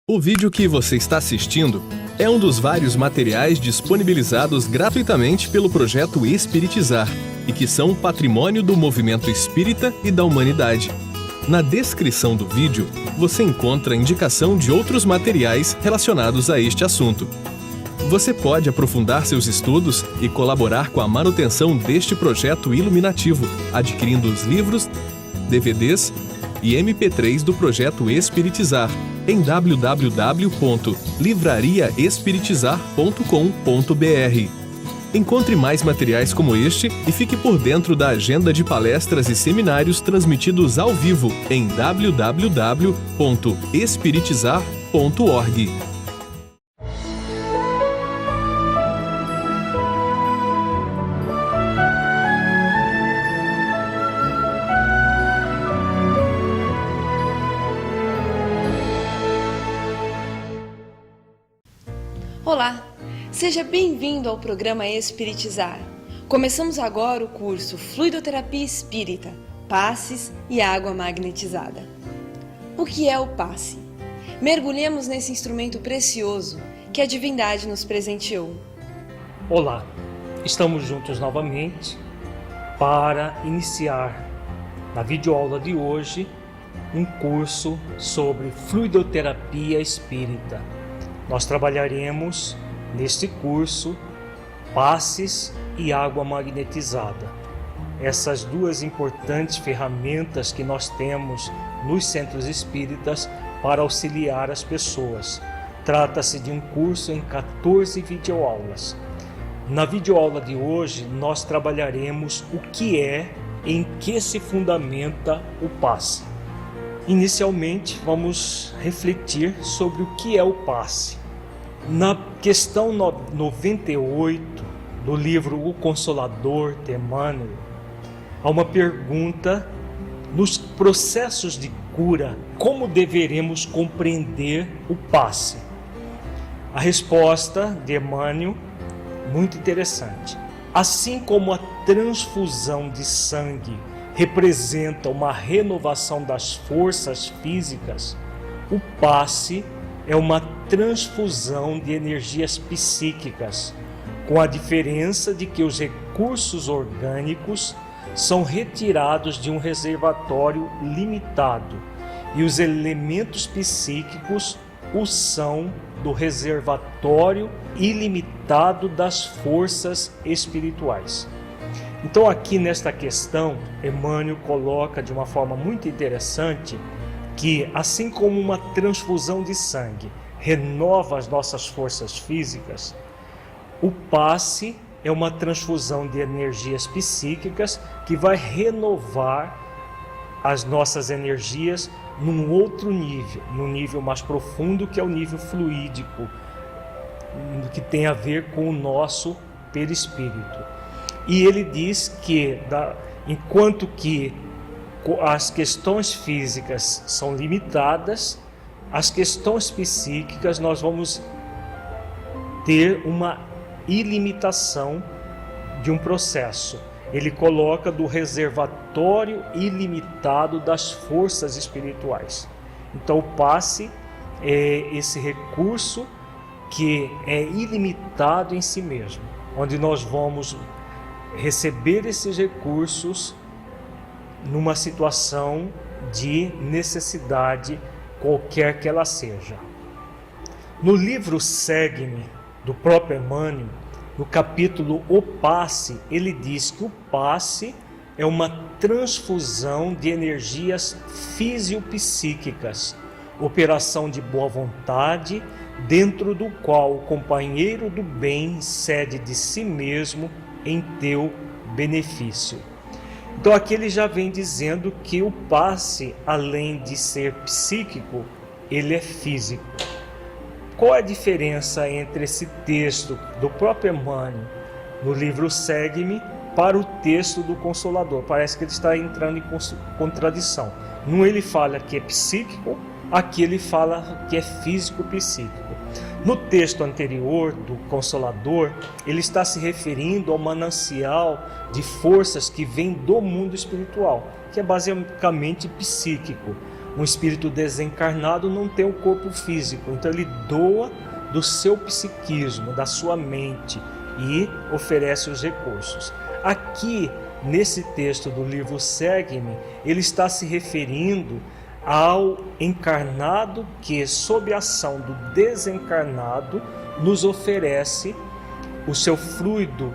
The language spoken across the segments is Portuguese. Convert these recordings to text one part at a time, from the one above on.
O vídeo que você está assistindo é um dos vários materiais disponibilizados gratuitamente pelo projeto Espiritizar e que são patrimônio do movimento espírita e da humanidade. Na descrição do vídeo, você encontra indicação de outros materiais relacionados a este assunto. Você pode aprofundar seus estudos e colaborar com a manutenção deste projeto iluminativo, adquirindo os livros, DVDs e MP3 do projeto Espiritizar em www.livrariaespiritizar.com.br. Encontre mais materiais como este e fique por dentro da agenda de palestras e seminários transmitidos ao vivo em www.espiritizar.org. Olá, seja bem-vindo ao programa Espiritizar. Começamos agora o curso Fluidoterapia Espírita, Passes e Água Magnetizada. O que é o passe? Mergulhemos nesse instrumento precioso que a divindade nos presenteou. Olá, estamos juntos novamente para iniciar na videoaula de hoje um curso sobre Fluidoterapia Espírita. Nós trabalharemos neste curso passes e água magnetizada. Essas duas importantes ferramentas que nós temos nos centros espíritas para auxiliar as pessoas. Trata-se de um curso em 14 videoaulas. Na videoaula de hoje nós trabalharemos o que é, em que se fundamenta o passe. Inicialmente vamos refletir sobre o que é o passe. Na questão 98 do livro O Consolador de Emmanuel, há uma pergunta: nos processos de cura, como deveremos compreender o passe? A resposta de Emmanuel, muito interessante. Assim como a transfusão de sangue representa uma renovação das forças físicas, o passe é uma transfusão de energias psíquicas, com a diferença de que os recursos orgânicos são retirados de um reservatório limitado e os elementos psíquicos o são do reservatório ilimitado das forças espirituais. Então aqui nesta questão, Emmanuel coloca de uma forma muito interessante que, assim como uma transfusão de sangue renova as nossas forças físicas, o passe é uma transfusão de energias psíquicas que vai renovar as nossas energias num outro nível, num nível mais profundo, que é o nível fluídico, que tem a ver com o nosso perispírito. E ele diz que, enquanto que as questões físicas são limitadas, as questões psíquicas nós vamos ter uma ilimitação de um processo. Ele coloca do reservatório ilimitado das forças espirituais. Então o passe é esse recurso que é ilimitado em si mesmo, onde nós vamos receber esses recursos numa situação de necessidade, qualquer que ela seja. No livro Segue-me, do próprio Emmanuel, no capítulo O Passe, ele diz que o passe é uma transfusão de energias fisiopsíquicas, operação de boa vontade, dentro do qual o companheiro do bem cede de si mesmo em teu benefício. Então aqui ele já vem dizendo que o passe, além de ser psíquico, ele é físico. Qual é a diferença entre esse texto do próprio Emmanuel no livro Segue-me para o texto do Consolador? Parece que ele está entrando em contradição. Num ele fala que é psíquico, aqui ele fala que é físico-psíquico. No texto anterior do Consolador, ele está se referindo ao manancial de forças que vem do mundo espiritual, que é basicamente psíquico. Um espírito desencarnado não tem um corpo físico, então ele doa do seu psiquismo, da sua mente e oferece os recursos. Aqui, nesse texto do livro Segue-me, ele está se referindo ao encarnado que, sob a ação do desencarnado, nos oferece o seu fluido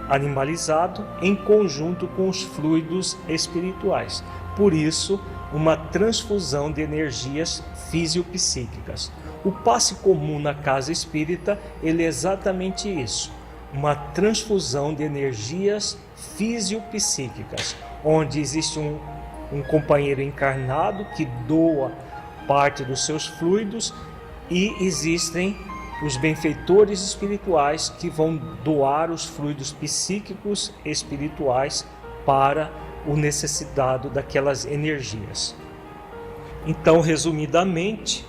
animalizado em conjunto com os fluidos espirituais. Por isso, uma transfusão de energias fisiopsíquicas. O passe comum na casa espírita, ele é exatamente isso, uma transfusão de energias fisiopsíquicas, onde existe um companheiro encarnado que doa parte dos seus fluidos e existem os benfeitores espirituais que vão doar os fluidos psíquicos espirituais para o necessitado daquelas energias. Então, resumidamente,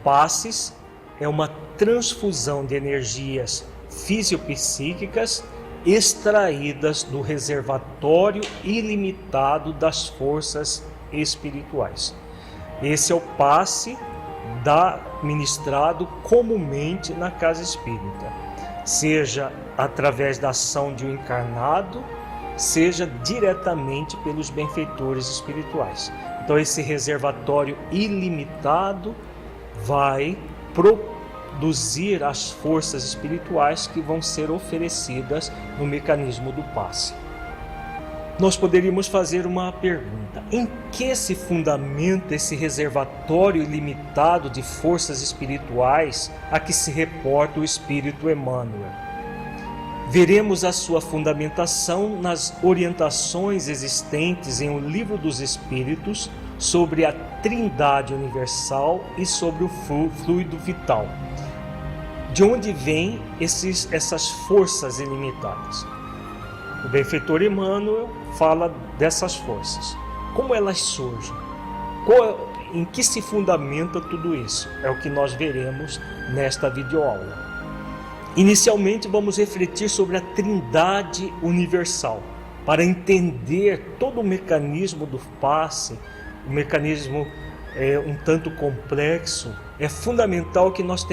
passes é uma transfusão de energias fisiopsíquicas extraídas do reservatório ilimitado das forças espirituais. Esse é o passe ministrado comumente na casa espírita, seja através da ação de um encarnado, seja diretamente pelos benfeitores espirituais. Então esse reservatório ilimitado vai produzir as forças espirituais que vão ser oferecidas no mecanismo do passe. Nós poderíamos fazer uma pergunta: em que se fundamenta esse reservatório ilimitado de forças espirituais a que se reporta o Espírito Emmanuel? Veremos a sua fundamentação nas orientações existentes em O Livro dos Espíritos sobre a Trindade Universal e sobre o fluido vital. De onde vêm essas forças ilimitadas? O benfeitor Emmanuel fala dessas forças. Como elas surgem? Em que se fundamenta tudo isso? É o que nós veremos nesta videoaula. Inicialmente vamos refletir sobre a Trindade Universal. Para entender todo o mecanismo do passe, o mecanismo é um tanto complexo, é fundamental que nós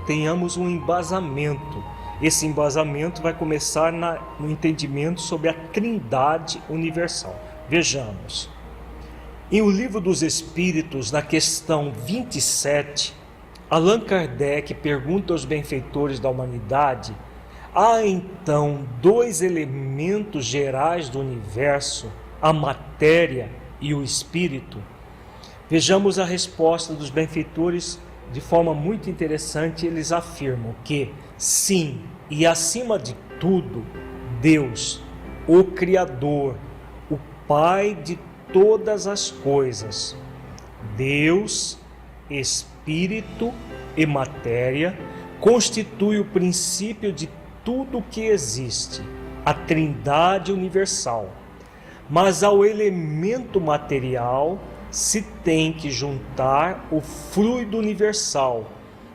tenhamos um embasamento. Esse embasamento vai começar no entendimento sobre a Trindade Universal. Vejamos. Em O Livro dos Espíritos, na questão 27, Allan Kardec pergunta aos benfeitores da humanidade: há então dois elementos gerais do universo, a matéria e o espírito? Vejamos a resposta dos benfeitores de forma muito interessante. Eles afirmam que sim, e acima de tudo, Deus, o Criador, o Pai de todas as coisas, Deus, Espírito e matéria, constitui o princípio de tudo o que existe, a Trindade Universal. Mas ao elemento material se tem que juntar o fluido universal,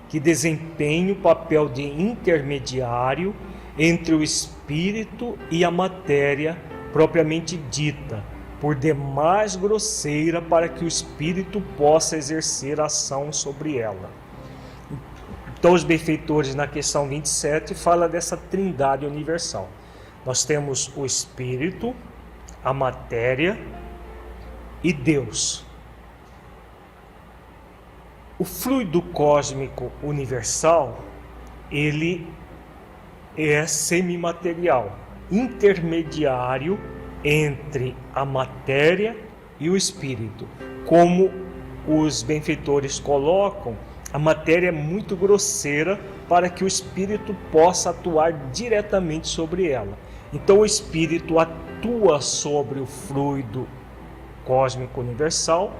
que desempenha o papel de intermediário entre o espírito e a matéria propriamente dita, por demais grosseira para que o espírito possa exercer ação sobre ela. Então os benfeitores na questão 27 falam dessa Trindade Universal. Nós temos o espírito, a matéria e Deus. O fluido cósmico universal, ele é semimaterial, intermediário entre a matéria e o espírito. Como os benfeitores colocam, a matéria é muito grosseira para que o espírito possa atuar diretamente sobre ela. Então o espírito atua sobre o fluido cósmico universal,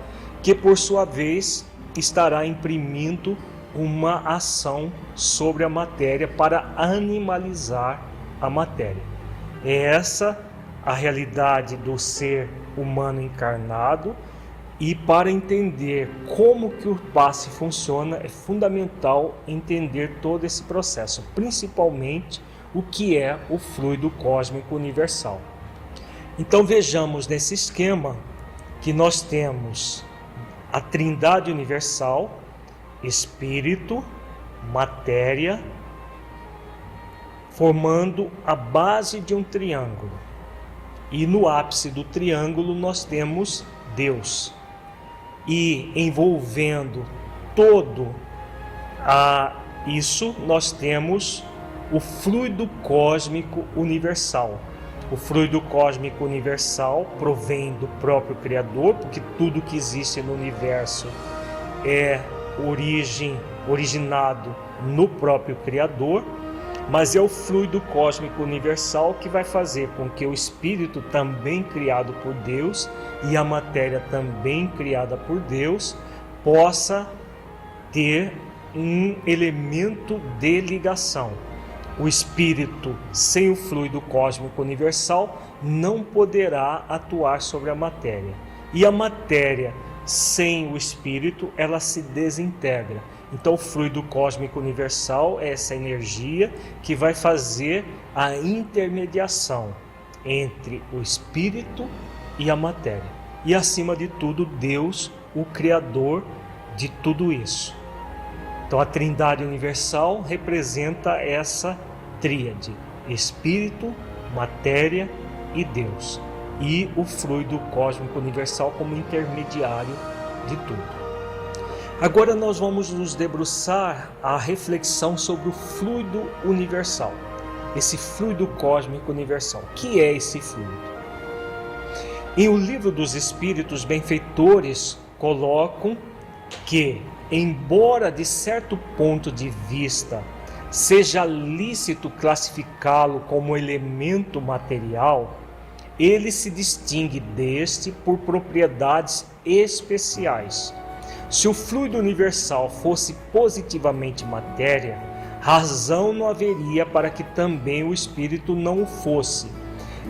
que por sua vez estará imprimindo uma ação sobre a matéria para animalizar a matéria. É essa a realidade do ser humano encarnado, e para entender como que o passe funciona é fundamental entender todo esse processo, principalmente o que é o fluido cósmico universal. Então vejamos nesse esquema que nós temos a Trindade universal, espírito, matéria, formando a base de um triângulo. E no ápice do triângulo nós temos Deus. E envolvendo todo isso nós temos o fluido cósmico universal. O fluido cósmico universal provém do próprio Criador, porque tudo que existe no universo é originado no próprio Criador, mas é o fluido cósmico universal que vai fazer com que o espírito, também criado por Deus, e a matéria, também criada por Deus, possa ter um elemento de ligação. O espírito, sem o fluido cósmico universal, não poderá atuar sobre a matéria. E a matéria, sem o espírito, ela se desintegra. Então, o fluido cósmico universal é essa energia que vai fazer a intermediação entre o espírito e a matéria. E, acima de tudo, Deus, o Criador de tudo isso. Então, a Trindade universal representa essa tríade: espírito, matéria e Deus. E o fluido cósmico universal como intermediário de tudo. Agora nós vamos nos debruçar a reflexão sobre o fluido universal. Esse fluido cósmico universal. O que é esse fluido? Em O Livro dos Espíritos Benfeitores colocam que, embora de certo ponto de vista seja lícito classificá-lo como elemento material, ele se distingue deste por propriedades especiais. Se o fluido universal fosse positivamente matéria, razão não haveria para que também o espírito não o fosse.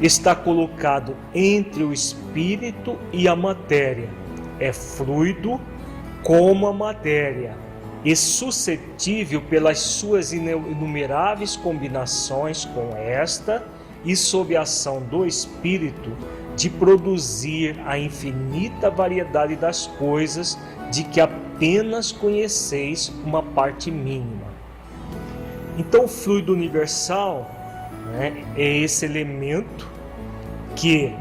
Está colocado entre o espírito e a matéria. É fluido como a matéria, e suscetível pelas suas inumeráveis combinações com esta e sob a ação do espírito de produzir a infinita variedade das coisas de que apenas conheceis uma parte mínima. Então, o fluido universal, é esse elemento que,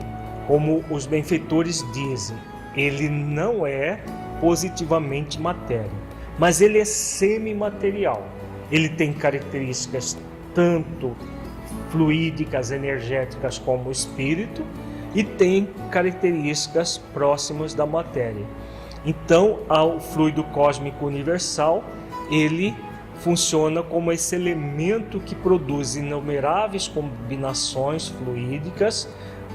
como os benfeitores dizem, ele não é positivamente matéria, mas ele é semimaterial. Ele tem características tanto fluídicas, energéticas como o espírito, e tem características próximas da matéria. Então, o fluido cósmico universal, ele funciona como esse elemento que produz inumeráveis combinações fluídicas.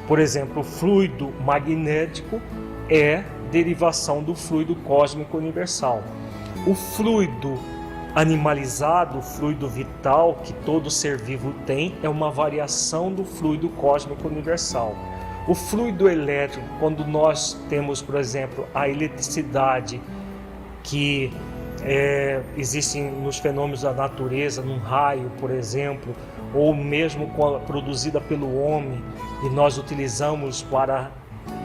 Por exemplo, o fluido magnético é derivação do fluido cósmico universal. O fluido animalizado, o fluido vital que todo ser vivo tem, é uma variação do fluido cósmico universal. O fluido elétrico, quando nós temos, por exemplo, a eletricidade que existe nos fenômenos da natureza, num raio, por exemplo, ou mesmo produzida pelo homem, e nós utilizamos para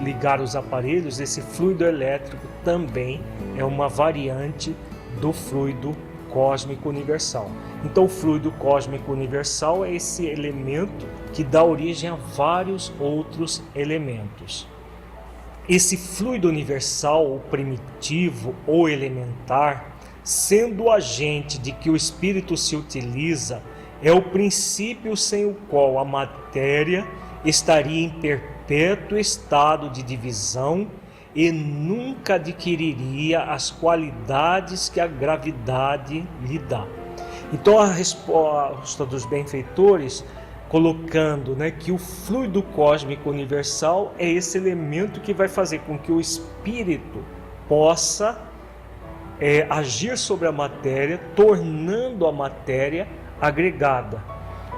ligar os aparelhos, esse fluido elétrico também é uma variante do fluido cósmico universal. Então, o fluido cósmico universal é esse elemento que dá origem a vários outros elementos. Esse fluido universal, ou primitivo ou elementar, sendo o agente de que o espírito se utiliza, é o princípio sem o qual a matéria estaria em perpétuo estado de divisão e nunca adquiriria as qualidades que a gravidade lhe dá. Então, a resposta dos benfeitores, colocando que o fluido cósmico universal é esse elemento que vai fazer com que o espírito possa agir sobre a matéria, tornando a matéria agregada.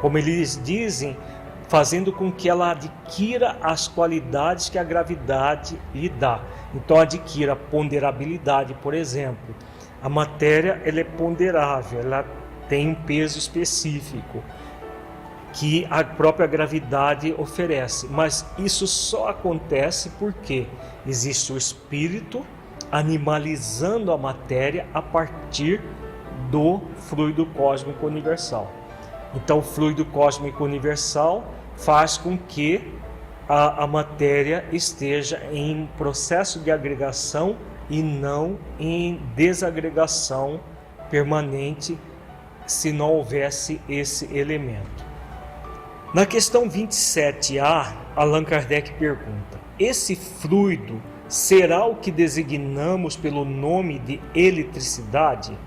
Como eles dizem, fazendo com que ela adquira as qualidades que a gravidade lhe dá. Então, adquira ponderabilidade, por exemplo. A matéria ela é ponderável, ela tem um peso específico que a própria gravidade oferece. Mas isso só acontece porque existe o espírito animalizando a matéria a partir do fluido cósmico universal. Então, o fluido cósmico universal faz com que a matéria esteja em processo de agregação e não em desagregação permanente, se não houvesse esse elemento. Na questão 27A, Allan Kardec pergunta: esse fluido será o que designamos pelo nome de eletricidade?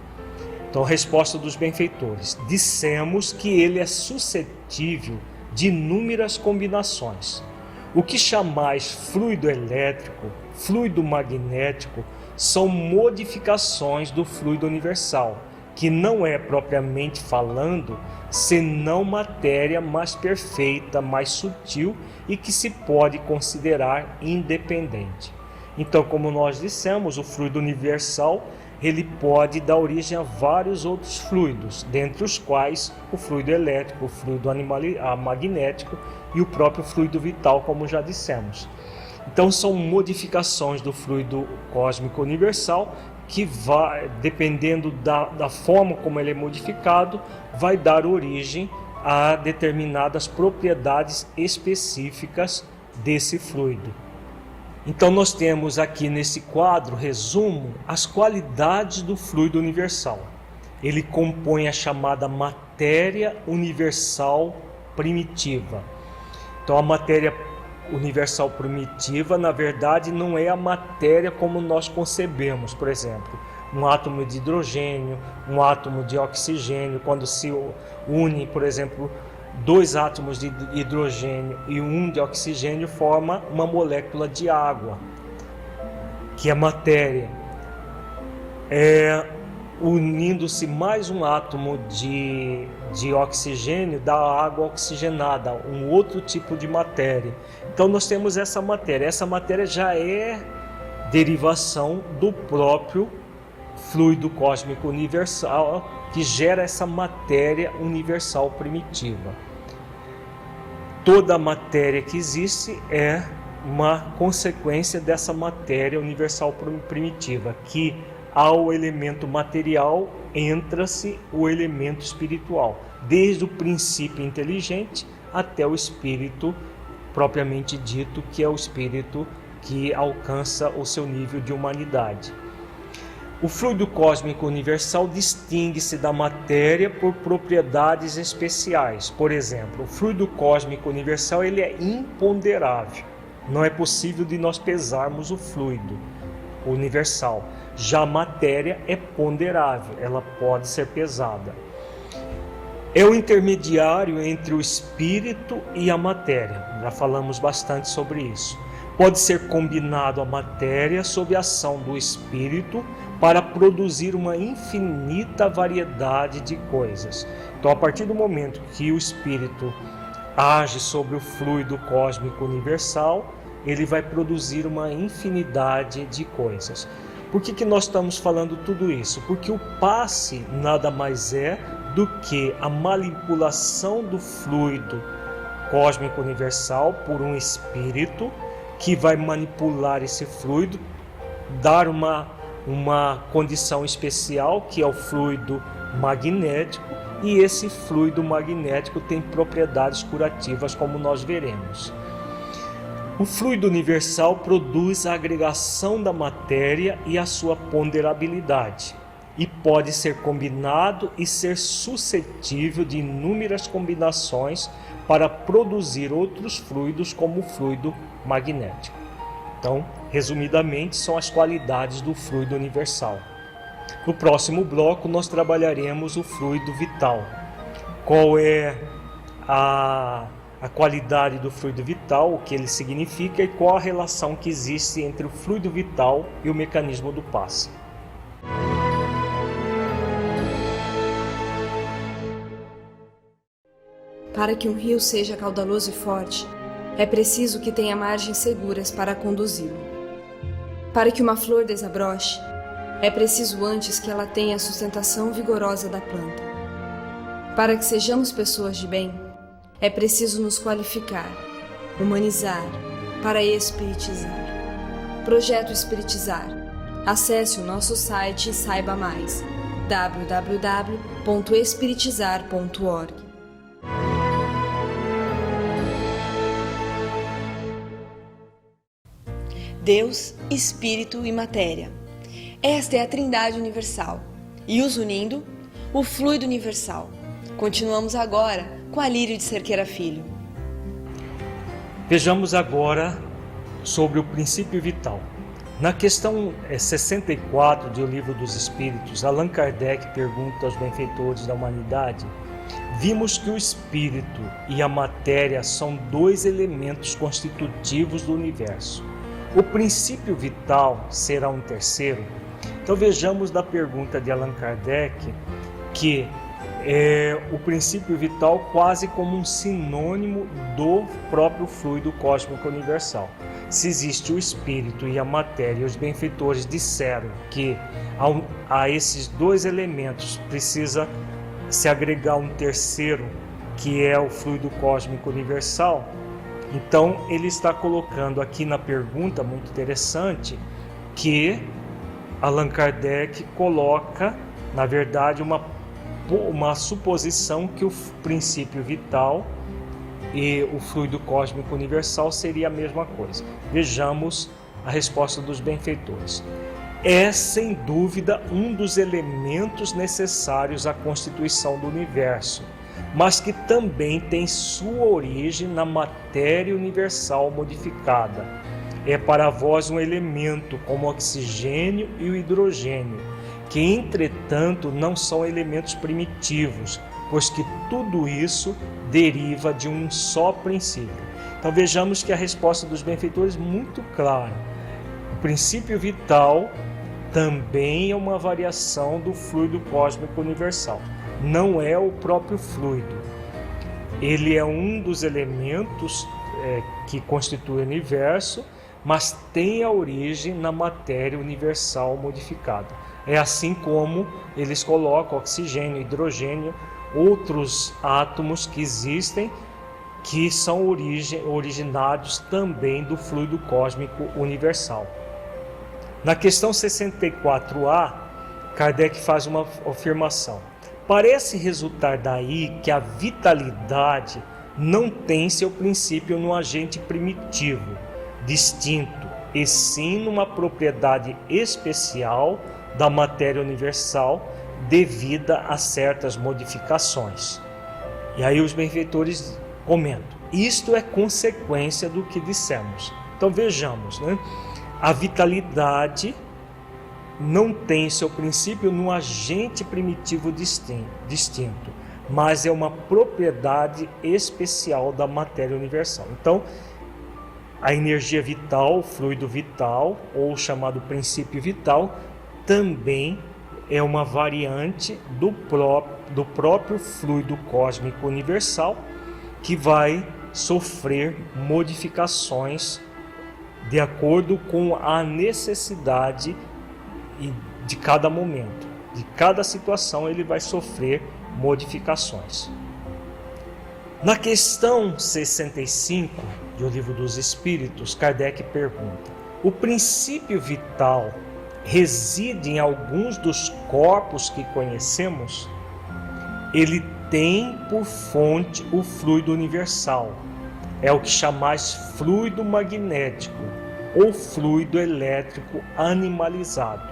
Então, a resposta dos benfeitores: dissemos que ele é suscetível de inúmeras combinações. O que chamais fluido elétrico, fluido magnético, são modificações do fluido universal, que não é, propriamente falando, senão matéria mais perfeita, mais sutil e que se pode considerar independente. Então, como nós dissemos, o fluido universal ele pode dar origem a vários outros fluidos, dentre os quais o fluido elétrico, o fluido magnético e o próprio fluido vital, como já dissemos. Então, são modificações do fluido cósmico universal que vai, dependendo da forma como ele é modificado, vai dar origem a determinadas propriedades específicas desse fluido. Então, nós temos aqui nesse quadro, resumo, as qualidades do fluido universal. Ele compõe a chamada matéria universal primitiva. Então, a matéria universal primitiva, na verdade, não é a matéria como nós concebemos. Por exemplo, um átomo de hidrogênio, um átomo de oxigênio, quando se une, por exemplo, 2 átomos de hidrogênio e 1 de oxigênio, forma uma molécula de água, que é matéria. Unindo-se mais um átomo de oxigênio, dá água oxigenada, um outro tipo de matéria. Então nós temos essa matéria já é derivação do próprio fluido cósmico universal, que gera essa matéria universal primitiva. Toda a matéria que existe é uma consequência dessa matéria universal primitiva, que ao elemento material entra-se o elemento espiritual, desde o princípio inteligente até o espírito propriamente dito, que é o espírito que alcança o seu nível de humanidade. O fluido cósmico universal distingue-se da matéria por propriedades especiais. Por exemplo, o fluido cósmico universal ele é imponderável. Não é possível de nós pesarmos o fluido universal. Já a matéria é ponderável, ela pode ser pesada. É o intermediário entre o espírito e a matéria. Já falamos bastante sobre isso. Pode ser combinado a matéria sob a ação do espírito para produzir uma infinita variedade de coisas. Então, a partir do momento que o espírito age sobre o fluido cósmico universal, ele vai produzir uma infinidade de coisas. Por que nós estamos falando tudo isso? Porque o passe nada mais é do que a manipulação do fluido cósmico universal por um espírito que vai manipular esse fluido, dar uma condição especial, que é o fluido magnético, e esse fluido magnético tem propriedades curativas, como nós veremos. O fluido universal produz a agregação da matéria e a sua ponderabilidade, e pode ser combinado e ser suscetível de inúmeras combinações para produzir outros fluidos, como o fluido magnético. Então, resumidamente, são as qualidades do fluido universal. No próximo bloco, nós trabalharemos o fluido vital. Qual é a qualidade do fluido vital, o que ele significa e qual a relação que existe entre o fluido vital e o mecanismo do passe. Para que um rio seja caudaloso e forte, é preciso que tenha margens seguras para conduzi-lo. Para que uma flor desabroche, é preciso antes que ela tenha a sustentação vigorosa da planta. Para que sejamos pessoas de bem, é preciso nos qualificar, humanizar, para espiritizar. Projeto Espiritizar. Acesse o nosso site e saiba mais. www.espiritizar.org. Deus, Espírito e Matéria. Esta é a Trindade Universal. E os unindo, o fluido universal. Continuamos agora com Alírio de Cerqueira Filho. Vejamos agora sobre o princípio vital. Na questão 64 do Livro dos Espíritos, Allan Kardec pergunta aos benfeitores da humanidade: vimos que o espírito e a matéria são dois elementos constitutivos do universo. O princípio vital será um terceiro? Então vejamos da pergunta de Allan Kardec que o princípio vital quase como um sinônimo do próprio fluido cósmico universal. Se existe o espírito e a matéria, os benfeitores disseram que a esses dois elementos precisa se agregar um terceiro, que é o fluido cósmico universal. Então ele está colocando aqui na pergunta, muito interessante, que Allan Kardec coloca, na verdade, uma suposição que o princípio vital e o fluido cósmico universal seria a mesma coisa. Vejamos a resposta dos benfeitores. É, sem dúvida, um dos elementos necessários à constituição do universo, mas que também tem sua origem na matéria universal modificada. É para vós um elemento como o oxigênio e o hidrogênio, que entretanto não são elementos primitivos, pois que tudo isso deriva de um só princípio. Então vejamos que a resposta dos benfeitores é muito clara. O princípio vital também é uma variação do fluido cósmico universal. Não é o próprio fluido. Ele é um dos elementos que constitui o universo, mas tem a origem na matéria universal modificada. É assim como eles colocam oxigênio, hidrogênio, outros átomos que existem, que são originados também do fluido cósmico universal. Na questão 64A, Kardec faz uma afirmação. Parece resultar daí que a vitalidade não tem seu princípio no agente primitivo, distinto, e sim numa propriedade especial da matéria universal devida a certas modificações. E aí os benfeitores comentam: isto é consequência do que dissemos. Então vejamos, a vitalidade não tem seu princípio no agente primitivo distinto, mas é uma propriedade especial da matéria universal. Então, a energia vital, o fluido vital, ou chamado princípio vital, também é uma variante do próprio fluido cósmico universal, que vai sofrer modificações de acordo com a necessidade de cada momento. De cada situação ele vai sofrer modificações. Na questão 65 do Livro dos Espíritos, Kardec pergunta: o princípio vital reside em alguns dos corpos que conhecemos? Ele tem por fonte o fluido universal. É o que chamais fluido magnético ou fluido elétrico animalizado.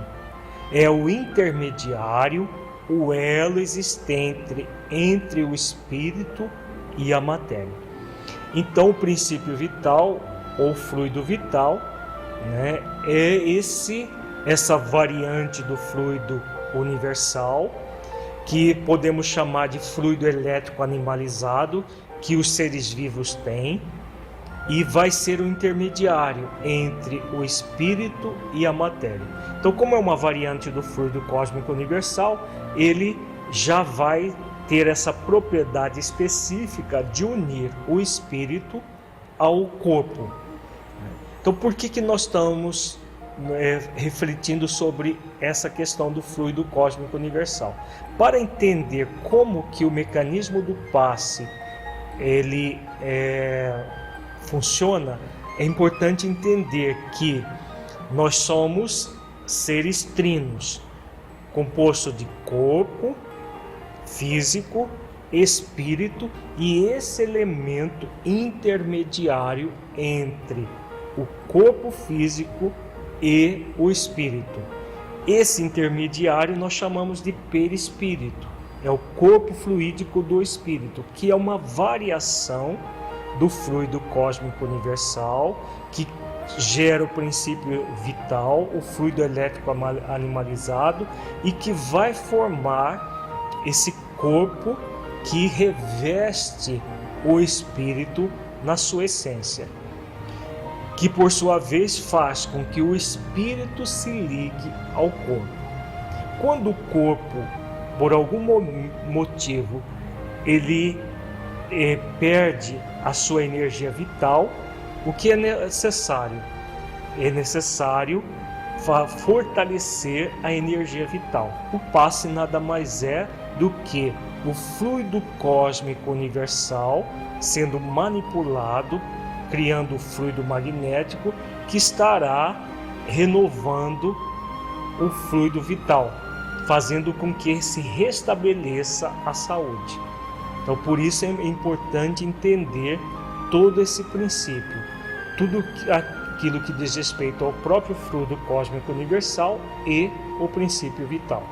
É o intermediário, o elo existente entre o espírito e a matéria. Então, o princípio vital ou fluido vital, é essa variante do fluido universal, que podemos chamar de fluido elétrico animalizado, que os seres vivos têm, e vai ser o intermediário entre o espírito e a matéria. Então, como é uma variante do fluido cósmico universal, ele já vai ter essa propriedade específica de unir o espírito ao corpo. Então, por que nós estamos refletindo sobre essa questão do fluido cósmico universal? Para entender como que o mecanismo do passe ele funciona, é importante entender que nós somos seres trinos, composto de corpo físico, espírito e esse elemento intermediário entre o corpo físico e o espírito. Esse intermediário nós chamamos de perispírito, é o corpo fluídico do espírito, que é uma variação do fluido cósmico universal, que gera o princípio vital, o fluido elétrico animalizado, e que vai formar esse corpo que reveste o espírito na sua essência, que por sua vez faz com que o espírito se ligue ao corpo. Quando o corpo, por algum motivo, ele perde a sua energia vital, o que é necessário? É necessário fortalecer a energia vital. O passe nada mais é do que o fluido cósmico universal sendo manipulado, criando o fluido magnético que estará renovando o fluido vital, fazendo com que se restabeleça a saúde. Então, por isso é importante entender todo esse princípio, tudo aquilo que diz respeito ao próprio fluido cósmico universal e o princípio vital.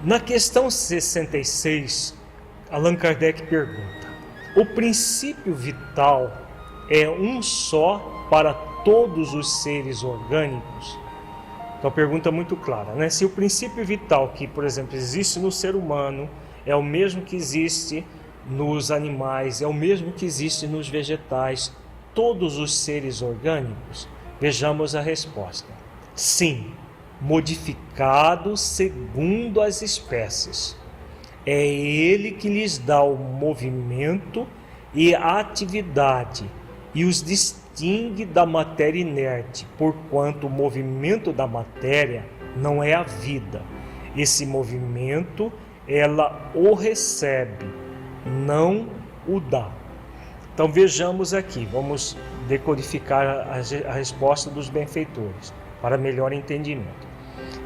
Na questão 66, Allan Kardec pergunta: o princípio vital é um só para todos os seres orgânicos? Então, a pergunta é muito clara, né? Se o princípio vital que, por exemplo, existe no ser humano é o mesmo que existe nos animais, é o mesmo que existe nos vegetais, todos os seres orgânicos? Vejamos a resposta. Sim, modificado segundo as espécies. É ele que lhes dá o movimento e a atividade e os distingue da matéria inerte, porquanto o movimento da matéria não é a vida. Esse movimento ela o recebe, não o dá. Então vejamos aqui, vamos decodificar a resposta dos benfeitores para melhor entendimento.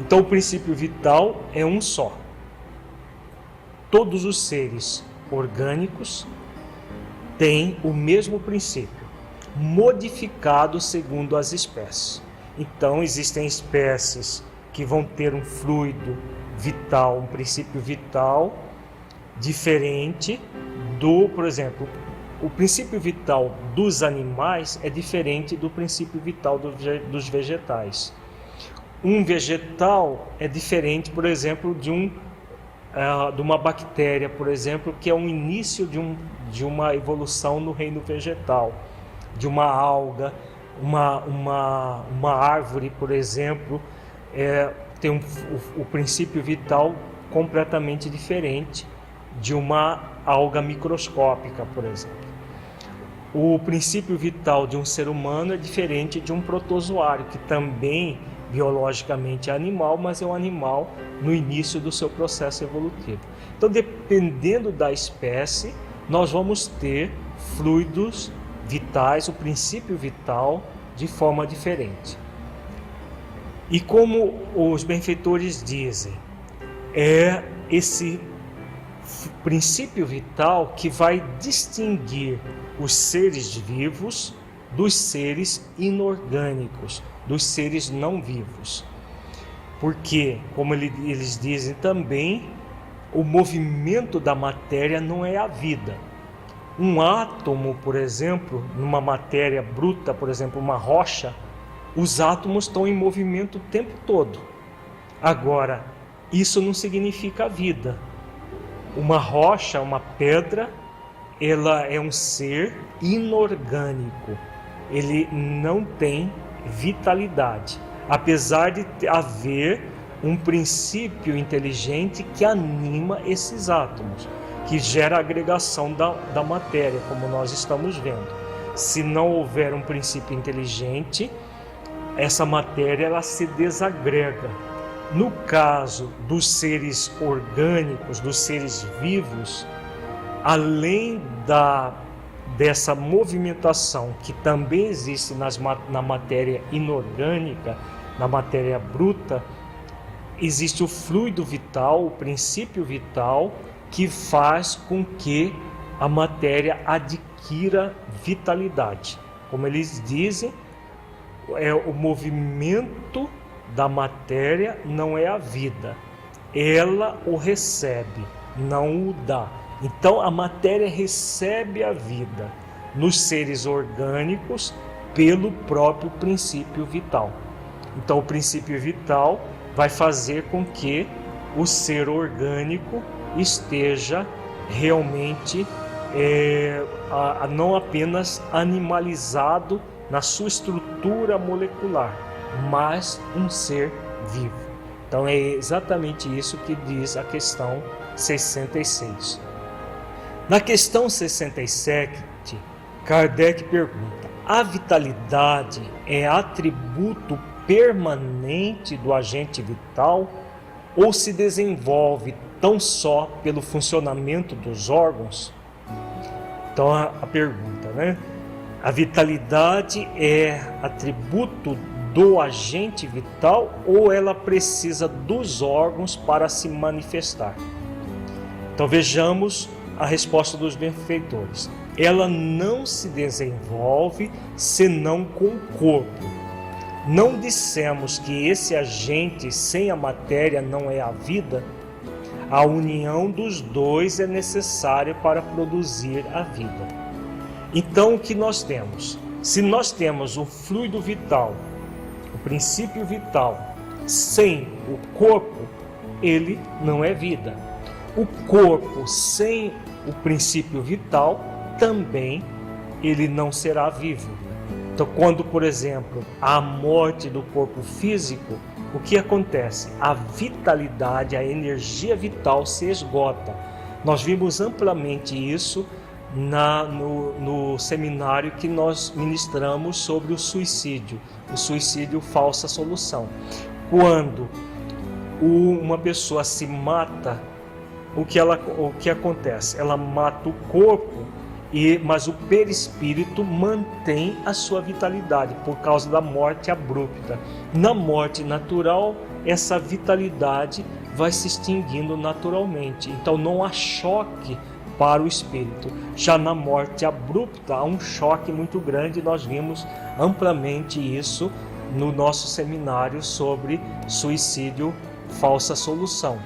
Então o princípio vital é um só. Todos os seres orgânicos têm o mesmo princípio, modificado segundo as espécies. Então existem espécies que vão ter um fluido vital, um princípio vital diferente do, por exemplo, o princípio vital dos animais é diferente do princípio vital dos vegetais. Um vegetal é diferente, por exemplo, de uma bactéria, por exemplo, que é um início de uma evolução no reino vegetal, de uma alga, uma árvore, por exemplo, tem o princípio vital completamente diferente de uma alga microscópica, por exemplo. O princípio vital de um ser humano é diferente de um protozoário, que também biologicamente é animal, mas é um animal no início do seu processo evolutivo. Então, dependendo da espécie, nós vamos ter fluidos vitais, o princípio vital, de forma diferente. E como os benfeitores dizem, é esse princípio vital que vai distinguir os seres vivos dos seres inorgânicos, dos seres não vivos. Porque, como eles dizem também, o movimento da matéria não é a vida. Um átomo, por exemplo, numa matéria bruta, por exemplo, uma rocha, os átomos estão em movimento o tempo todo. Agora, isso não significa vida. Uma rocha, uma pedra, ela é um ser inorgânico. Ele não tem vitalidade, apesar de haver um princípio inteligente que anima esses átomos, que gera a agregação da matéria, como nós estamos vendo. Se não houver um princípio inteligente, essa matéria ela se desagrega. No caso dos seres orgânicos, dos seres vivos, além dessa movimentação que também existe na matéria inorgânica, na matéria bruta, existe o fluido vital, o princípio vital, que faz com que a matéria adquira vitalidade. Como eles dizem, o movimento da matéria não é a vida, ela o recebe, não o dá. Então a matéria recebe a vida nos seres orgânicos pelo próprio princípio vital. Então o princípio vital vai fazer com que o ser orgânico esteja realmente não apenas animalizado na sua estrutura molecular, mas um ser vivo. Então é exatamente isso que diz a questão 66. Na questão 67, Kardec pergunta: a vitalidade é atributo permanente do agente vital ou se desenvolve tão só pelo funcionamento dos órgãos? Então a pergunta, né? A vitalidade é atributo do agente vital ou ela precisa dos órgãos para se manifestar? Então vejamos a resposta dos benfeitores. Ela não se desenvolve senão com o corpo. Não dissemos que esse agente sem a matéria não é a vida? A união dos dois é necessária para produzir a vida. Então o que nós temos? Se nós temos o fluido vital, o princípio vital, sem o corpo, ele não é vida. O corpo sem o princípio vital, também ele não será vivo. Então, quando, por exemplo, há a morte do corpo físico, o que acontece? A vitalidade, a energia vital se esgota. Nós vimos amplamente isso no seminário que nós ministramos sobre o suicídio falsa solução. Quando uma pessoa se mata, o que acontece? Ela mata o corpo, mas o perispírito mantém a sua vitalidade por causa da morte abrupta. Na morte natural, essa vitalidade vai se extinguindo naturalmente. Então não há choque para o espírito. Já na morte abrupta, há um choque muito grande. Nós vimos amplamente isso no nosso seminário sobre suicídio falsa solução.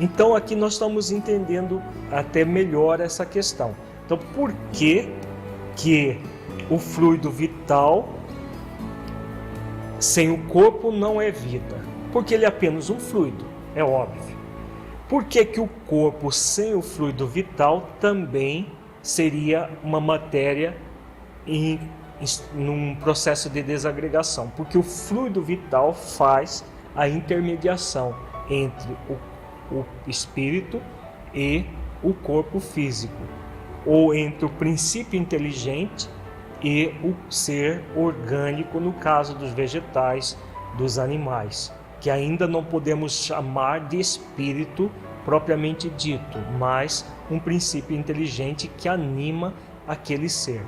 Então aqui nós estamos entendendo até melhor essa questão. Então, por que o fluido vital sem o corpo não é vida? Porque ele é apenas um fluido, é óbvio. Por que o corpo sem o fluido vital também seria uma matéria num processo de desagregação? Porque o fluido vital faz a intermediação entre o espírito e o corpo físico, ou entre o princípio inteligente e o ser orgânico, no caso dos vegetais, dos animais, que ainda não podemos chamar de espírito propriamente dito, mas um princípio inteligente que anima aquele ser.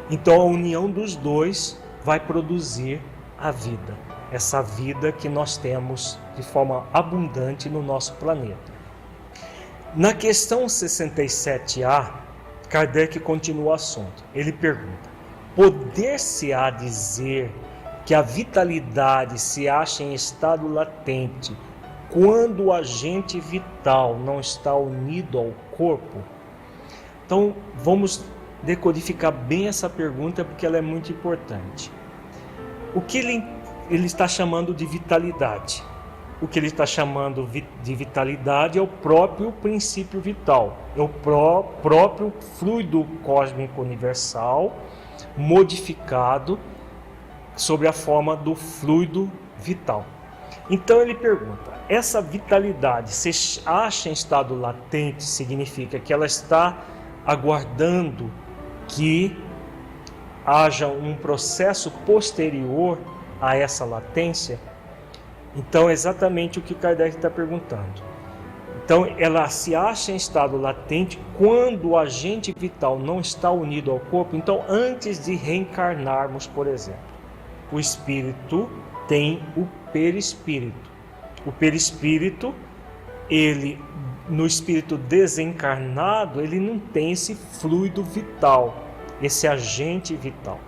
Então a união dos dois vai produzir a vida, essa vida que nós temos de forma abundante no nosso planeta. Na questão 67A, Kardec continua o assunto. Ele pergunta: poder-se-á dizer que a vitalidade se acha em estado latente quando o agente vital não está unido ao corpo? Então, vamos decodificar bem essa pergunta porque ela é muito importante. O que ele está chamando de vitalidade? O que ele está chamando de vitalidade é o próprio princípio vital, é o próprio fluido cósmico universal modificado sob a forma do fluido vital. Então ele pergunta: essa vitalidade se acha em estado latente, significa que ela está aguardando que haja um processo posterior a essa latência? Então é exatamente o que Kardec está perguntando. Então ela se acha em estado latente quando o agente vital não está unido ao corpo. Então antes de reencarnarmos, por exemplo, o espírito tem o perispírito. O perispírito, ele, no espírito desencarnado, ele não tem esse fluido vital, esse agente vital.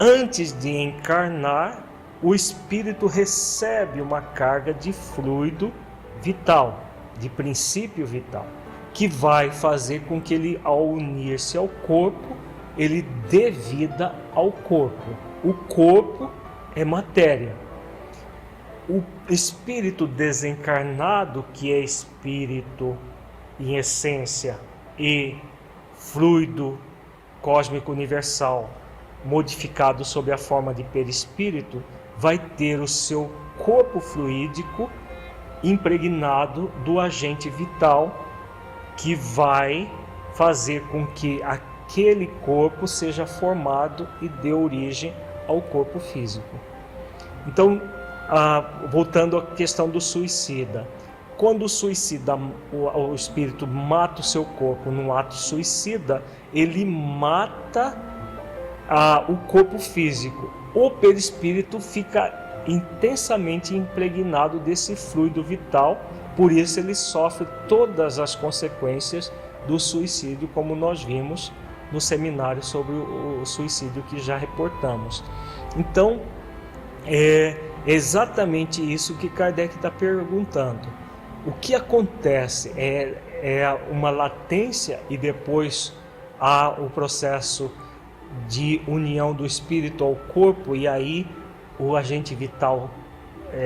Antes de encarnar, o espírito recebe uma carga de fluido vital, de princípio vital, que vai fazer com que ele, ao unir-se ao corpo, ele dê vida ao corpo. O corpo é matéria. O espírito desencarnado, que é espírito em essência e fluido cósmico universal, modificado sob a forma de perispírito, vai ter o seu corpo fluídico impregnado do agente vital, que vai fazer com que aquele corpo seja formado e dê origem ao corpo físico. Então, voltando à questão do suicida, quando o suicida, o espírito mata o seu corpo num ato suicida, ele mata o corpo físico. O perispírito fica intensamente impregnado desse fluido vital, por isso ele sofre todas as consequências do suicídio, como nós vimos no seminário sobre o suicídio que já reportamos. Então, é exatamente isso que Kardec está perguntando. O que acontece é uma latência e depois há o processo de união do espírito ao corpo, e aí o agente vital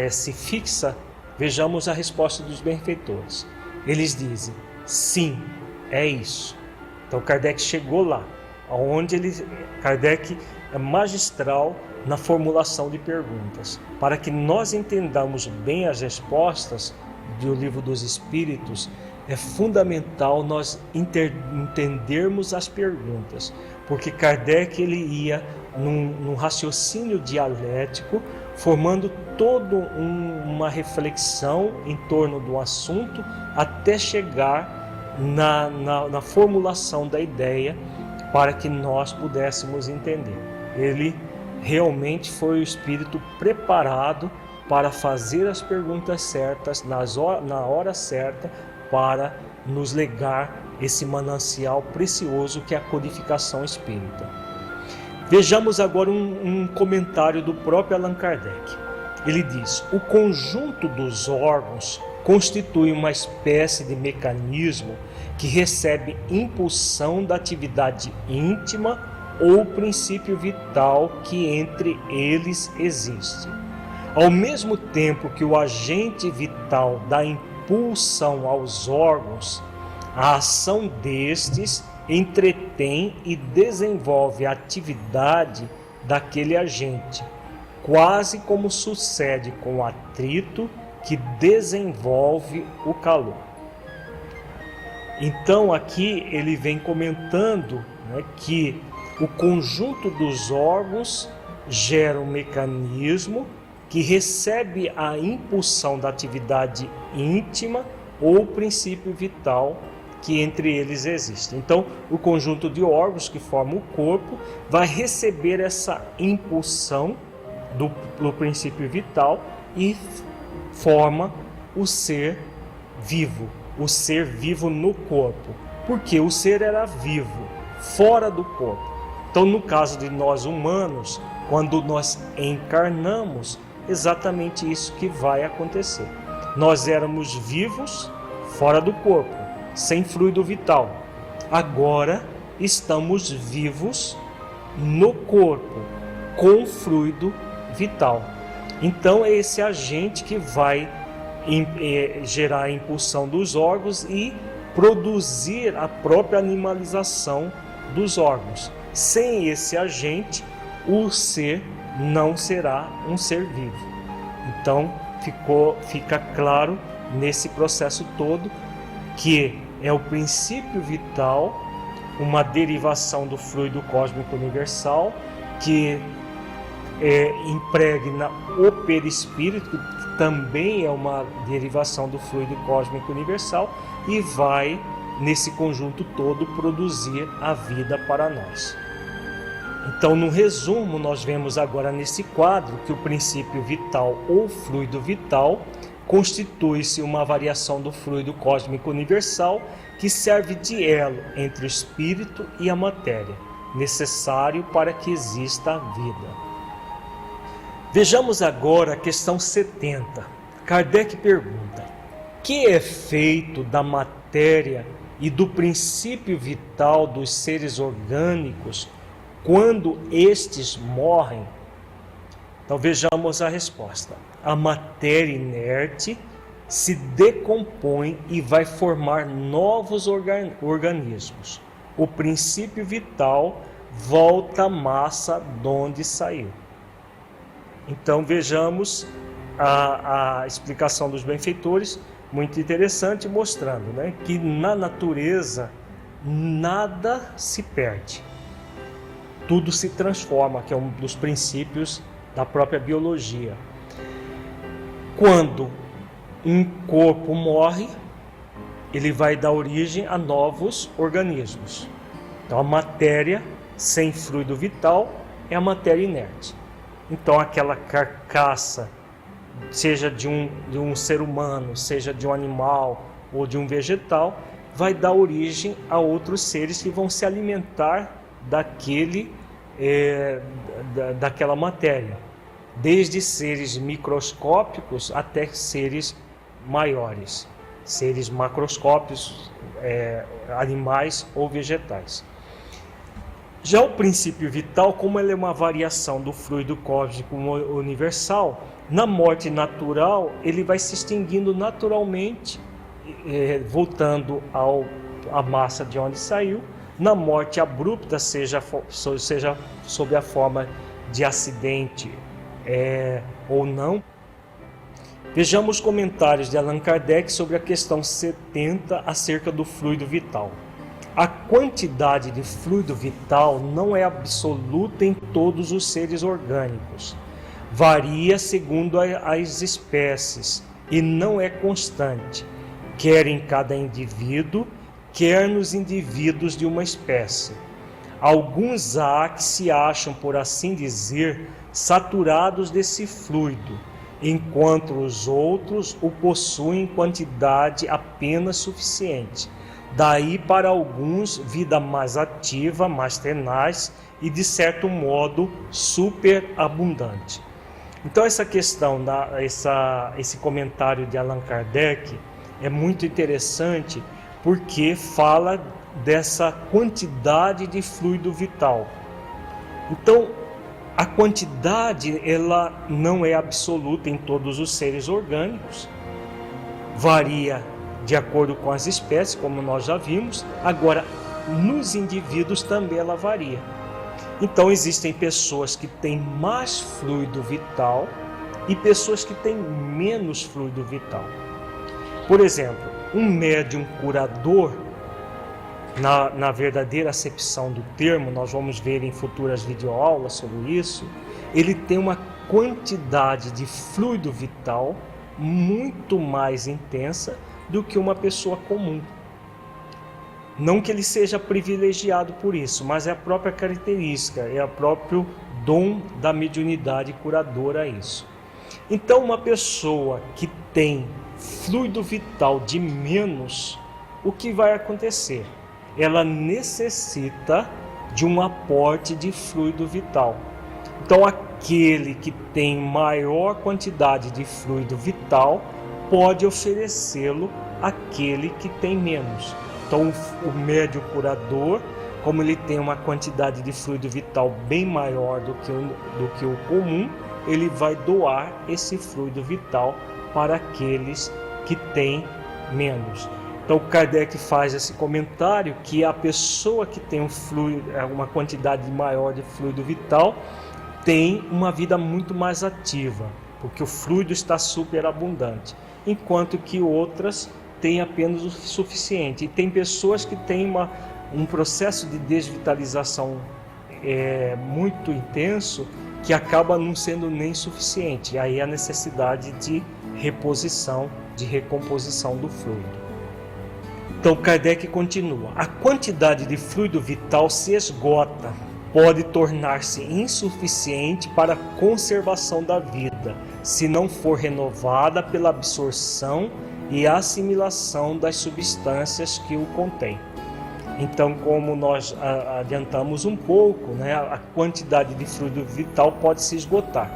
se fixa. Vejamos a resposta dos benfeitores. Eles dizem: sim, é isso. Então Kardec chegou lá, onde Kardec é magistral na formulação de perguntas. Para que nós entendamos bem as respostas do Livro dos Espíritos, é fundamental nós entendermos as perguntas, porque Kardec ele ia num raciocínio dialético, formando toda uma reflexão em torno do assunto, até chegar na formulação da ideia, para que nós pudéssemos entender. Ele realmente foi o espírito preparado para fazer as perguntas certas, na hora certa, para nos legar esse manancial precioso que é a codificação espírita. Vejamos agora um comentário do próprio Allan Kardec. Ele diz: o conjunto dos órgãos constitui uma espécie de mecanismo que recebe impulsão da atividade íntima ou princípio vital que entre eles existe. Ao mesmo tempo que o agente vital dá impulsão aos órgãos, a ação destes entretém e desenvolve a atividade daquele agente, quase como sucede com o atrito que desenvolve o calor. Então aqui ele vem comentando, que o conjunto dos órgãos gera um mecanismo que recebe a impulsão da atividade íntima ou princípio vital que entre eles existe. Então, o conjunto de órgãos que forma o corpo vai receber essa impulsão do princípio vital e forma o ser vivo no corpo, porque o ser era vivo fora do corpo. Então, no caso de nós humanos, quando nós encarnamos, exatamente isso que vai acontecer. Nós éramos vivos fora do corpo, sem fluido vital. Agora estamos vivos no corpo, com fluido vital. Então é esse agente que vai gerar a impulsão dos órgãos e produzir a própria animalização dos órgãos. Sem esse agente, o ser não será um ser vivo. Então fica claro nesse processo todo que é o princípio vital, uma derivação do fluido cósmico universal, que impregna o perispírito, que também é uma derivação do fluido cósmico universal, e vai, nesse conjunto todo, produzir a vida para nós. Então, no resumo, nós vemos agora nesse quadro que o princípio vital ou fluido vital constitui-se uma variação do fluido cósmico universal que serve de elo entre o espírito e a matéria, necessário para que exista a vida. Vejamos agora a questão 70. Kardec pergunta: que é feito da matéria e do princípio vital dos seres orgânicos quando estes morrem? Então vejamos a resposta. A matéria inerte se decompõe e vai formar novos organismos. O princípio vital volta à massa de onde saiu. Então vejamos a explicação dos benfeitores, muito interessante, mostrando, né, que na natureza nada se perde. Tudo se transforma, que é um dos princípios da própria biologia. Quando um corpo morre, ele vai dar origem a novos organismos. Então a matéria sem fluido vital é a matéria inerte. Então aquela carcaça, seja de um ser humano, seja de um animal ou de um vegetal, vai dar origem a outros seres que vão se alimentar daquela matéria, desde seres microscópicos até seres maiores, seres macroscópicos, animais ou vegetais. Já o princípio vital, como ele é uma variação do fluido cósmico universal, na morte natural ele vai se extinguindo naturalmente, voltando à massa de onde saiu. Na morte abrupta, seja sob a forma de acidente ou não. Vejamos os comentários de Allan Kardec sobre a questão 70 acerca do fluido vital. A quantidade de fluido vital não é absoluta em todos os seres orgânicos. Varia segundo as espécies e não é constante, quer em cada indivíduo, quer nos indivíduos de uma espécie. Alguns há que se acham, por assim dizer, saturados desse fluido, enquanto os outros o possuem em quantidade apenas suficiente. Daí para alguns vida mais ativa, mais tenaz e de certo modo superabundante. Então essa questão, esse comentário de Allan Kardec é muito interessante porque fala dessa quantidade de fluido vital. Então a quantidade ela não é absoluta em todos os seres orgânicos, varia de acordo com as espécies, como nós já vimos. Agora, nos indivíduos também ela varia. Então, existem pessoas que têm mais fluido vital e pessoas que têm menos fluido vital. Por exemplo, um médium curador, na verdadeira acepção do termo, nós vamos ver em futuras videoaulas sobre isso, ele tem uma quantidade de fluido vital muito mais intensa do que uma pessoa comum. Não que ele seja privilegiado por isso, mas é a própria característica, é o próprio dom da mediunidade curadora isso. Então, uma pessoa que tem fluido vital de menos, o que vai acontecer? Ela necessita de um aporte de fluido vital. Então, aquele que tem maior quantidade de fluido vital pode oferecê-lo àquele que tem menos. Então, o médium curador, como ele tem uma quantidade de fluido vital bem maior do que o comum, ele vai doar esse fluido vital para aqueles que têm menos. Então, Kardec faz esse comentário que a pessoa que tem uma quantidade maior de fluido vital tem uma vida muito mais ativa, porque o fluido está superabundante, enquanto que outras têm apenas o suficiente. E tem pessoas que têm um processo de desvitalização muito intenso, que acaba não sendo nem suficiente. E aí a necessidade de reposição, de recomposição do fluido. Então Kardec continua: a quantidade de fluido vital se esgota pode tornar-se insuficiente para a conservação da vida, se não for renovada pela absorção e assimilação das substâncias que o contêm. Então, como nós adiantamos um pouco, né, a quantidade de fluido vital pode se esgotar.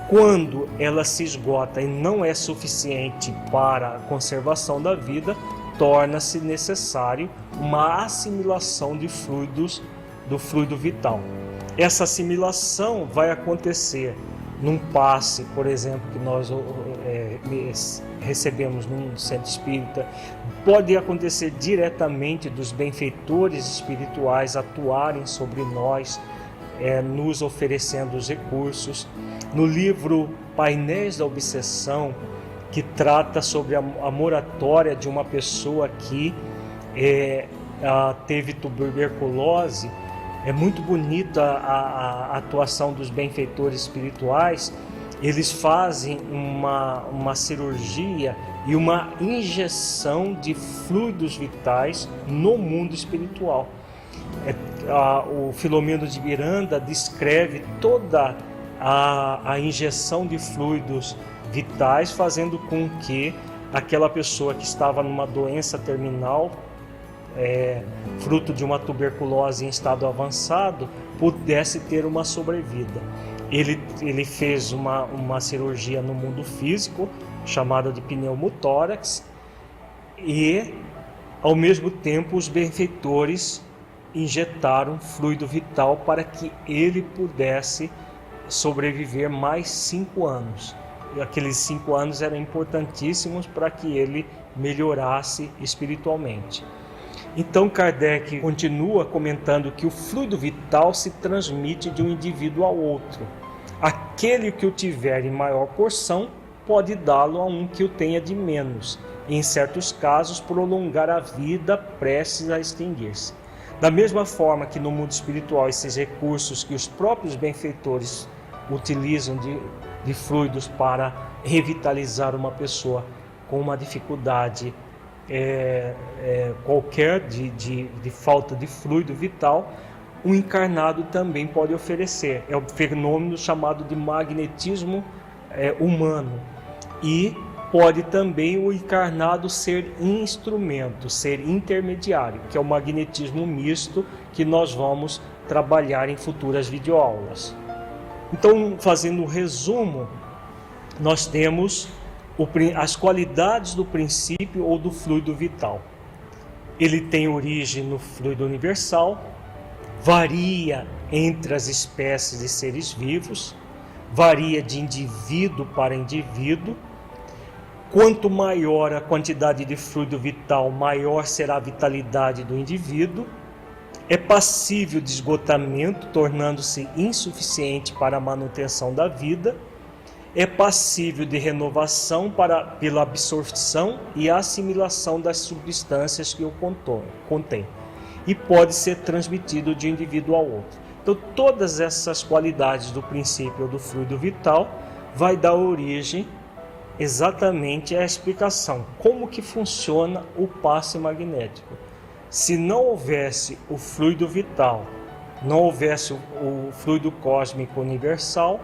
Quando ela se esgota e não é suficiente para a conservação da vida, torna-se necessário uma assimilação de fluidos do fluido vital. Essa assimilação vai acontecer num passe, por exemplo, que nós recebemos num centro espírita, pode acontecer diretamente dos benfeitores espirituais atuarem sobre nós, nos oferecendo os recursos. No livro Painéis da Obsessão, que trata sobre a moratória de uma pessoa que teve tuberculose, é muito bonita a atuação dos benfeitores espirituais. Eles fazem uma cirurgia e uma injeção de fluidos vitais no mundo espiritual. O Filomeno de Miranda descreve toda a injeção de fluidos vitais, fazendo com que aquela pessoa que estava numa doença terminal, fruto de uma tuberculose em estado avançado, pudesse ter uma sobrevida. Ele fez uma cirurgia no mundo físico, chamada de pneumotórax, e ao mesmo tempo os benfeitores injetaram fluido vital para que ele pudesse sobreviver mais 5 anos. E aqueles 5 anos eram importantíssimos para que ele melhorasse espiritualmente. Então Kardec continua comentando que o fluido vital se transmite de um indivíduo ao outro. Aquele que o tiver em maior porção pode dá-lo a um que o tenha de menos, e em certos casos prolongar a vida prestes a extinguir-se. Da mesma forma que no mundo espiritual esses recursos que os próprios benfeitores utilizam de fluidos para revitalizar uma pessoa com uma dificuldade qualquer de falta de fluido vital, o encarnado também pode oferecer. É o fenômeno chamado de magnetismo humano. E pode também o encarnado ser instrumento, ser intermediário, que é o magnetismo misto que nós vamos trabalhar em futuras videoaulas. Então, fazendo um resumo, nós temos as qualidades do princípio ou do fluido vital. Ele tem origem no fluido universal, varia entre as espécies de seres vivos, varia de indivíduo para indivíduo. Quanto maior a quantidade de fluido vital, maior será a vitalidade do indivíduo. É passível de esgotamento, tornando-se insuficiente para a manutenção da vida. É passível de renovação pela absorção e assimilação das substâncias que o contém. E pode ser transmitido de um indivíduo ao outro. Então, todas essas qualidades do princípio do fluido vital vai dar origem exatamente à explicação. Como que funciona o passe magnético? Se não houvesse o fluido vital, não houvesse o fluido cósmico universal,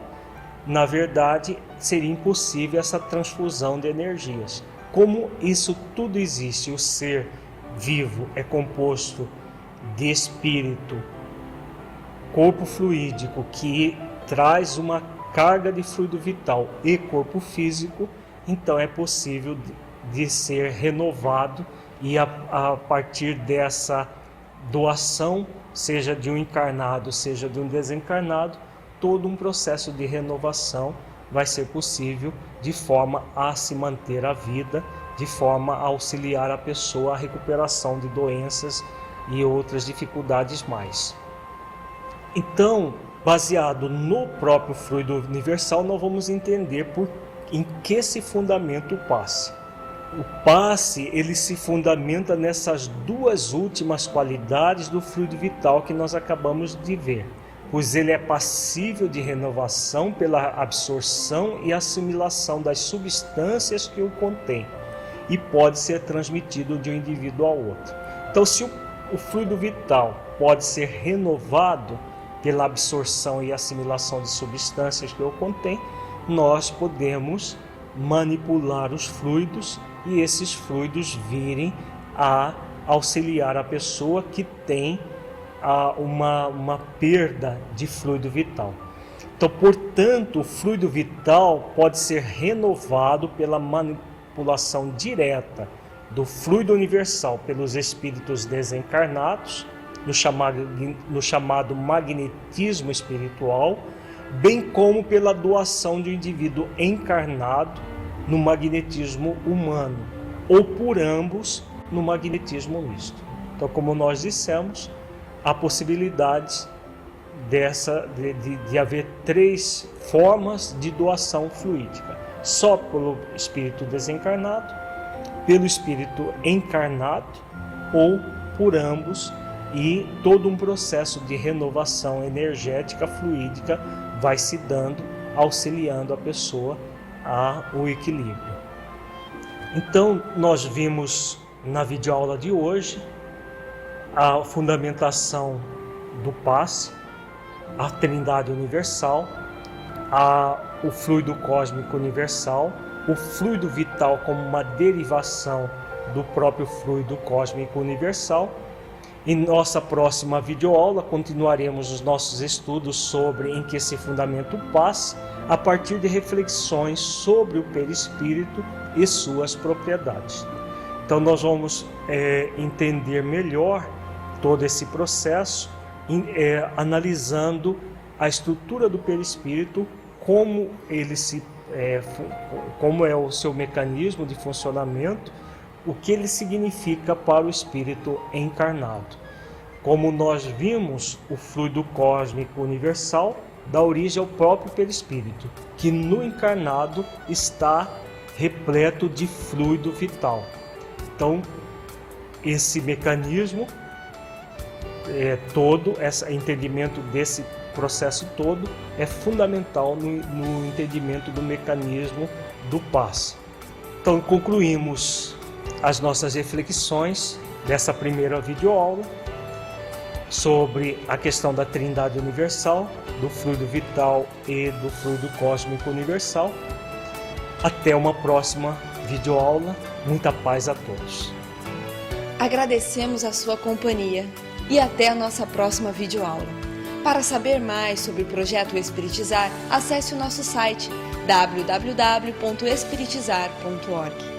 na verdade, seria impossível essa transfusão de energias. Como isso tudo existe, o ser vivo é composto de espírito, corpo fluídico, que traz uma carga de fluido vital, e corpo físico, então é possível de ser renovado, e a partir dessa doação, seja de um encarnado, seja de um desencarnado, todo um processo de renovação vai ser possível, de forma a se manter a vida, de forma a auxiliar a pessoa à recuperação de doenças e outras dificuldades mais. Então, baseado no próprio fluido universal, nós vamos entender em que se fundamenta o passe. O passe, ele se fundamenta nessas duas últimas qualidades do fluido vital que nós acabamos de ver, pois ele é passível de renovação pela absorção e assimilação das substâncias que o contém, e pode ser transmitido de um indivíduo ao outro. Então, se o fluido vital pode ser renovado, pela absorção e assimilação de substâncias que o contém, nós podemos manipular os fluidos e esses fluidos virem a auxiliar a pessoa que tem uma perda de fluido vital. Então, portanto, o fluido vital pode ser renovado pela manipulação direta do fluido universal pelos espíritos desencarnados, no chamado magnetismo espiritual, bem como pela doação de um indivíduo encarnado no magnetismo humano, ou por ambos no magnetismo misto. Então, como nós dissemos, há possibilidades de haver 3 formas de doação fluídica: só pelo espírito desencarnado, pelo espírito encarnado ou por ambos, e todo um processo de renovação energética fluídica vai se dando, auxiliando a pessoa ao equilíbrio. Então, nós vimos na videoaula de hoje a fundamentação do passe, a Trindade Universal, o fluido cósmico universal, o fluido vital como uma derivação do próprio fluido cósmico universal. Em nossa próxima videoaula continuaremos os nossos estudos sobre em que se fundamenta o passe, a partir de reflexões sobre o perispírito e suas propriedades. Então nós vamos entender melhor todo esse processo, analisando a estrutura do perispírito, como é o seu mecanismo de funcionamento, o que ele significa para o espírito encarnado. Como nós vimos, o fluido cósmico universal dá origem ao próprio perispírito, que no encarnado está repleto de fluido vital. Então, esse mecanismo esse entendimento desse processo todo é fundamental no entendimento do mecanismo do passe. Então, concluímos as nossas reflexões dessa primeira videoaula sobre a questão da Trindade Universal, do fluido vital e do fluido cósmico universal. Até uma próxima videoaula. Muita paz a todos. Agradecemos a sua companhia e até a nossa próxima videoaula. Para saber mais sobre o projeto Espiritizar, acesse o nosso site www.espiritizar.org.